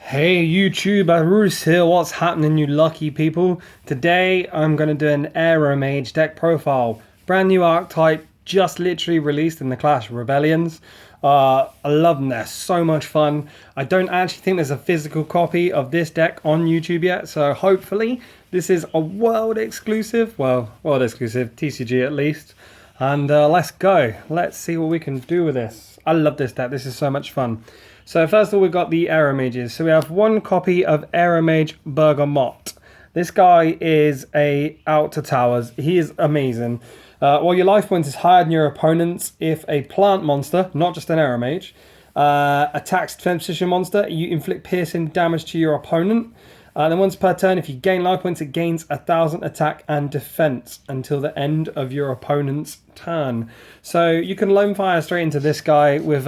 Hey YouTube, Arus here, what's happening you lucky people? Today I'm going to do an Aromage deck profile. Brand new archetype, just literally released in the Clash Rebellions. I love them, they're so much fun. I don't actually think there's a physical copy of this deck on YouTube yet, so hopefully this is a world exclusive. Well, world exclusive, TCG at least. And let's go. Let's see what we can do with this. I love this deck, this is so much fun. So first of all, we've got the Aromages. So we have one copy of Aromage Bergamot. This guy is a out to towers. He is amazing. While your life points is higher than your opponent's, if a plant monster, not just an Aromage, attacks defense position monster, you inflict piercing damage to your opponent. Then once per turn, if you gain life points, it gains 1,000 attack and defense until the end of your opponent's turn. So you can lone fire straight into this guy with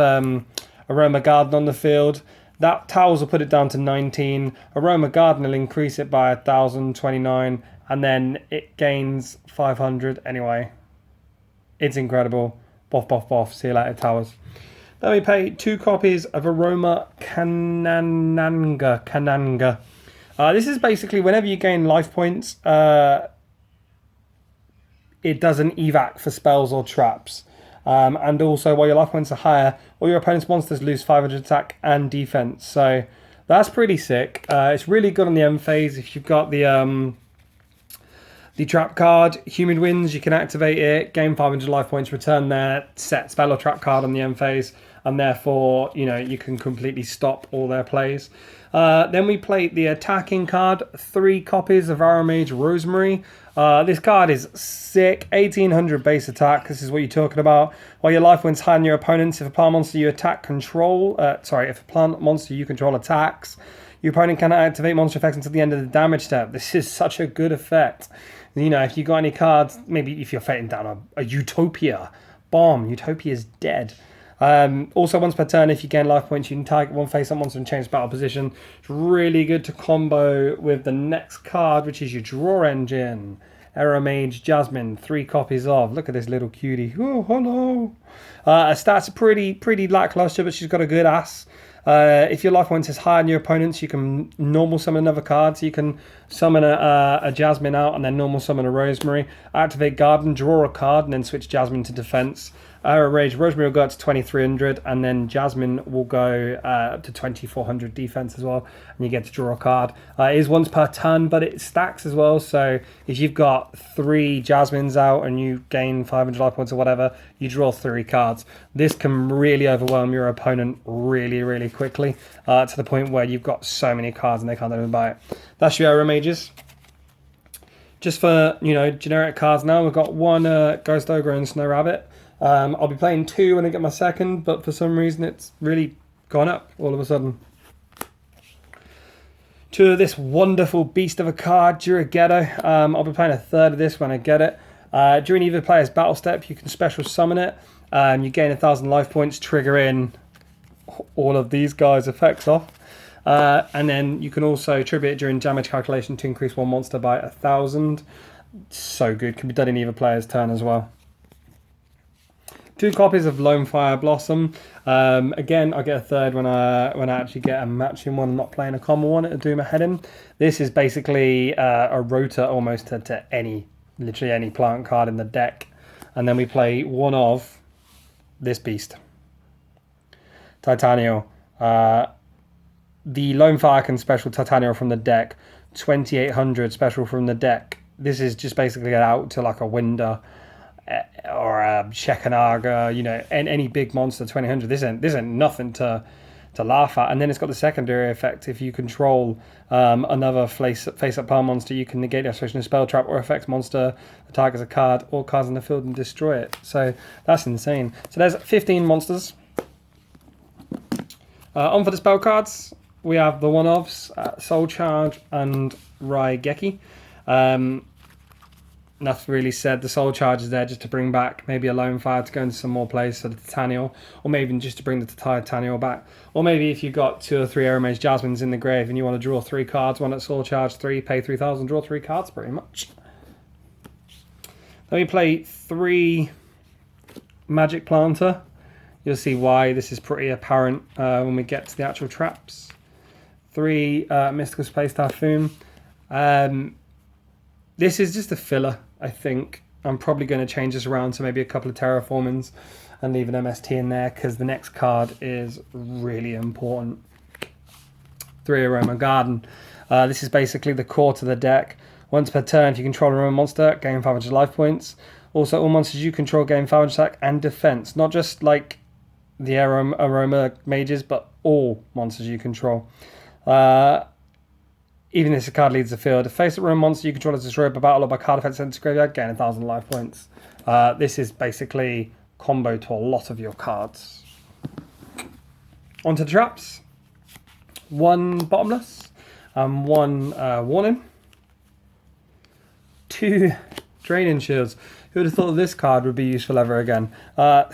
Aroma Garden on the field. That Towers will put it down to 19. Aroma Garden will increase it by 1,029, and then it gains 500 anyway. It's incredible. Boff, boff, boff. See you later, Towers. Then we pay 2 copies of Aroma Kananga. This is basically whenever you gain life points, it does an evac for spells or traps. And also, while your life points are higher, all your opponent's monsters lose 500 attack and defense. So that's pretty sick. It's really good on the end phase. If you've got the trap card, Humid Winds, you can activate it, gain 500 life points, return their set spell or trap card on the end phase, and therefore, you know, you can completely stop all their plays. Then we played the attacking card, 3 copies of Aromage Rosemary. This card is sick, 1800 base attack. This is what you're talking about. While your life points higher than your opponent's, if a plant monster you control attacks, your opponent cannot activate monster effects until the end of the damage step. This is such a good effect. You know, if you got any cards, maybe if you're fighting down a Utopia, bomb, Utopia's dead. Also, once per turn, if you gain life points, you can target one face-up monster and change battle position. It's really good to combo with the next card, which is your draw engine. Aromage Jasmine, 3 copies of. Look at this little cutie. Oh, hello. Her stats are pretty lackluster, but she's got a good ass. If your life points is higher than your opponent's, you can normal summon another card. So you can summon a Jasmine out and then normal summon a Rosemary. Activate Garden, draw a card, and then switch Jasmine to defense. Rosemary will go up to 2,300, and then Jasmine will go up to 2,400 defense as well, and you get to draw a card. It is once per turn, but it stacks as well, so if you've got 3 Jasmines out and you gain 500 life points or whatever, you draw 3 cards. This can really overwhelm your opponent really quickly, to the point where you've got so many cards and they can't even buy it. That's your Aromages. Just for, you know, generic cards now, we've got 1 Ghost Ogre and Snow Rabbit. I'll be playing 2 when I get my second, but for some reason it's really gone up all of a sudden. 2 of this wonderful beast of a card, Duragetto. I'll be playing a 3rd of this when I get it. During either player's battle step, you can special summon it. You gain 1,000 life points, triggering all of these guys' effects off. And then you can also tribute it during damage calculation to increase one monster by 1,000. So good, can be done in either player's turn as well. 2 copies of Lone Fire Blossom. Again, I get a 3rd when I actually get a matching one. I'm not playing a common one to do my head in. This is basically a rota almost to literally any plant card in the deck. And then we play 1 of this beast, Titanio. The Lone Fire can special Titanio from the deck. 2,800 special from the deck. This is just basically out to like a Winder or a Shekanaga, you know, any big monster. 2,000. This ain't nothing to laugh at. And then it's got the secondary effect. If you control another face-up power monster, you can negate the association of spell, trap, or effects monster, attack as a card, all cards in the field, and destroy it. So that's insane. So there's 15 monsters. On for the spell cards, we have the one-offs, Soul Charge and Raigeki. Enough really said. The Soul Charge is there just to bring back maybe a Lone Fire to go into some more plays for the Titanial, or maybe even just to bring the Titanial back. Or maybe if you've got 2 or 3 Aromage Jasmines in the grave and you want to draw 3 cards, one at Soul Charge 3, pay 3,000, draw 3 cards pretty much. Then we play 3 Magic Planter. You'll see why this is pretty apparent when we get to the actual traps. 3 Mystical Space Typhoon. This is just a filler, I think. I'm probably going to change this around to maybe a couple of Terraformings and leave an MST in there because the next card is really important. 3 Aroma Garden. This is basically the core to the deck. Once per turn, if you control an Aroma monster, gain 500 life points. Also, all monsters you control gain 500 attack and defense. Not just like the Aroma mages, but all monsters you control. Even if a card leads the field, if face Aroma monster you control is destroyed by battle or by card effect sent to graveyard, gain 1,000 life points. This is basically combo to a lot of your cards. Onto the traps. 1 Bottomless and 1 Warning. 2 Draining Shields. Who would have thought this card would be useful ever again?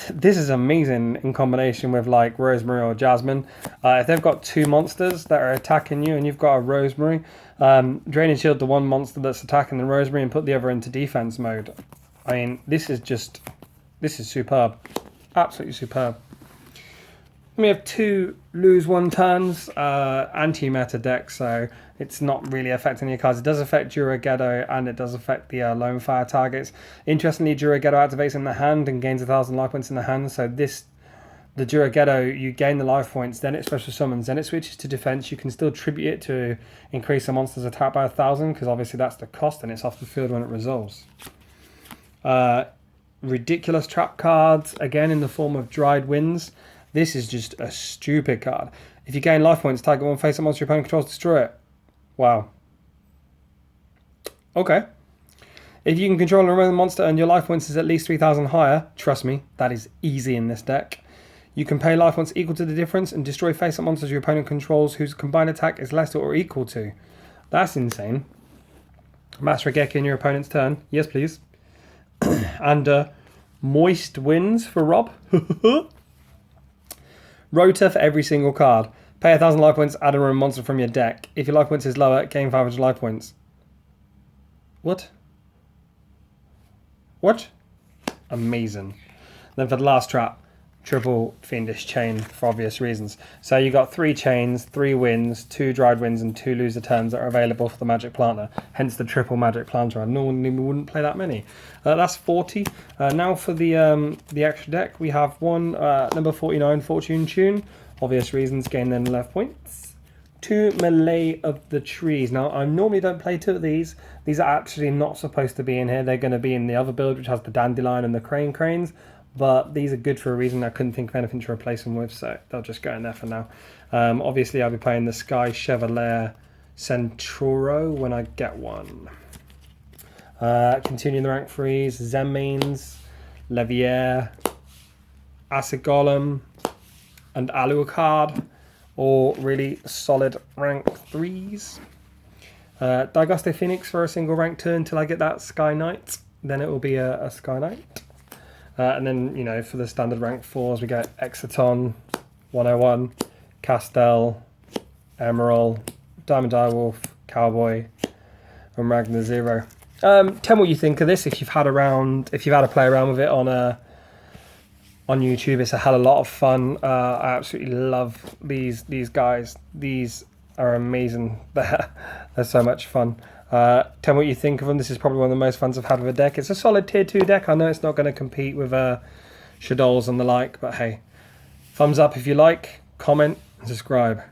This is amazing in combination with like Rosemary or Jasmine. If they've got 2 monsters that are attacking you and you've got a Rosemary, Draining Shield the one monster that's attacking the Rosemary and put the other into defense mode. I mean, this is superb. Absolutely superb. We have 2 lose 1 turns, anti-meta deck, so it's not really affecting your cards. It does affect Duragedo and it does affect the Lone Fire targets. Interestingly, Duragedo activates in the hand and gains 1,000 life points in the hand. So the Duragedo, you gain the life points, then it special summons, then it switches to defense. You can still tribute it to increase the monster's attack by 1,000 because obviously that's the cost and it's off the field when it resolves. Ridiculous trap cards, again in the form of Dried Winds. This is just a stupid card. If you gain life points, target one face-up monster your opponent controls, destroy it. Wow. Okay. If you can control and remove the monster and your life points is at least 3,000 higher, trust me, that is easy in this deck. You can pay life points equal to the difference and destroy face-up monsters your opponent controls whose combined attack is less or equal to. That's insane. Master Regeki in your opponent's turn. Yes, please. And Moist Winds for Rob. Rota for every single card. Pay 1,000 life points, add a random monster from your deck. If your life points is lower, gain 500 life points. What? What? Amazing. Then for the last trap, triple Fiendish Chain for obvious reasons. So you got 3 chains, 3 winds, 2 dried winds, and 2 loser turns that are available for the Magic Planter. Hence the triple Magic Planter. I normally wouldn't play that many. That's 40. Now for the extra deck, we have one number 49 Fortune Tune. Obvious reasons, gain then left points. 2 Melee of the Trees. Now I normally don't play 2 of these. These are actually not supposed to be in here. They're going to be in the other build, which has the Dandelion and the Cranes. But these are good for a reason. I couldn't think of anything to replace them with, so they'll just go in there for now. Obviously, I'll be playing the Sky Chevalier Centauro when I get one. Continuing the rank 3s, Zenmaines, Levier, Acid Golem, and Alucard, all really solid rank 3s. Daiguste Phoenix for a single rank 2 until I get that Sky Knight. Then it will be a Sky Knight. And then, you know, for the standard rank 4s, we get Exciton, 101, Castel, Emerald, Diamond Direwolf, Cowboy, and Ragnar Zero. Tell me what you think of this. If you've had a play around with it on YouTube, it's a hell of a lot of fun. I absolutely love these guys. These are amazing. They're so much fun. Tell me what you think of them. This is probably one of the most fun I've had with a deck. It's a solid tier 2 deck. I know it's not going to compete with Shadows and the like, but hey, thumbs up if you like, comment, and subscribe.